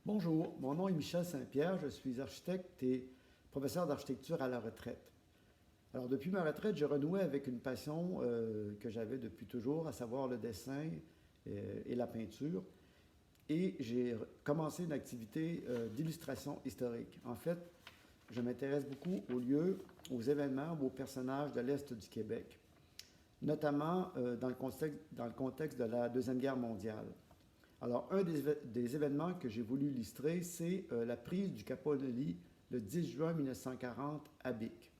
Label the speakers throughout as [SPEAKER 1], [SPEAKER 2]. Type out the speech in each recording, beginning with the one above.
[SPEAKER 1] Bonjour, mon nom est Michel Saint-Pierre, je suis architecte et professeur d'architecture à la retraite. Alors depuis ma retraite, je renouais avec une passion que j'avais depuis toujours, à savoir le dessin et la peinture. Et j'ai commencé une activité d'illustration historique. En fait, je m'intéresse beaucoup aux lieux, aux événements, aux personnages de l'Est du Québec, notamment dans le contexte de la Deuxième Guerre mondiale. Alors, des événements que j'ai voulu illustrer, c'est la prise du Capo-Noli le 10 juin 1940 à Bic.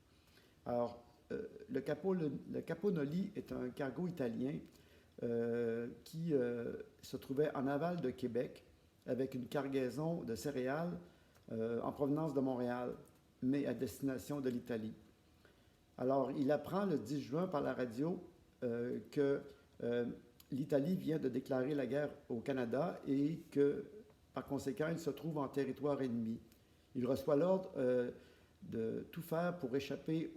[SPEAKER 1] Alors, le Capo-Noli est un cargo italien qui se trouvait en aval de Québec avec une cargaison de céréales en provenance de Montréal, mais à destination de l'Italie. Alors, il apprend le 10 juin par la radio que l'Italie vient de déclarer la guerre au Canada et que, par conséquent, il se trouve en territoire ennemi. Il reçoit l'ordre de tout faire pour échapper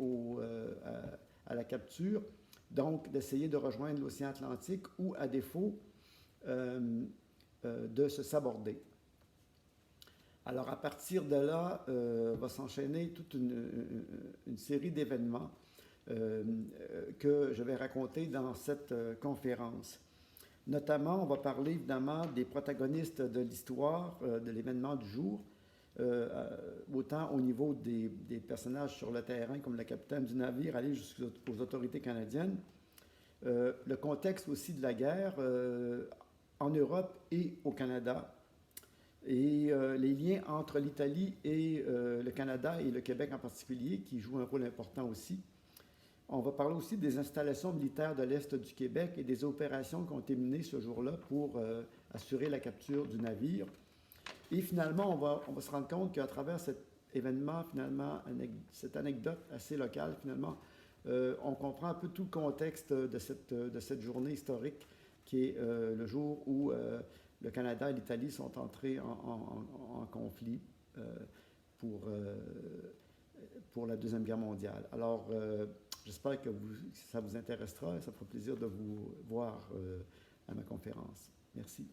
[SPEAKER 1] à la capture, donc d'essayer de rejoindre l'océan Atlantique ou, à défaut, de se saborder. Alors, à partir de là, va s'enchaîner toute une série d'événements que je vais raconter dans cette conférence. Notamment, on va parler évidemment des protagonistes de l'histoire, de l'événement du jour, autant au niveau des personnages sur le terrain, comme le capitaine du navire, aller jusqu'aux autorités canadiennes. Le contexte aussi de la guerre en Europe et au Canada, et les liens entre l'Italie et le Canada et le Québec en particulier, qui jouent un rôle important aussi. On va parler aussi des installations militaires de l'Est du Québec et des opérations qui ont été menées ce jour-là pour assurer la capture du navire. Et finalement, on va se rendre compte qu'à travers cet événement, finalement, cette anecdote assez locale, finalement, on comprend un peu tout le contexte de cette journée historique qui est le jour où le Canada et l'Italie sont entrés en conflit pour la Deuxième Guerre mondiale. Alors, j'espère que ça vous intéressera et ça fera plaisir de vous voir à ma conférence. Merci.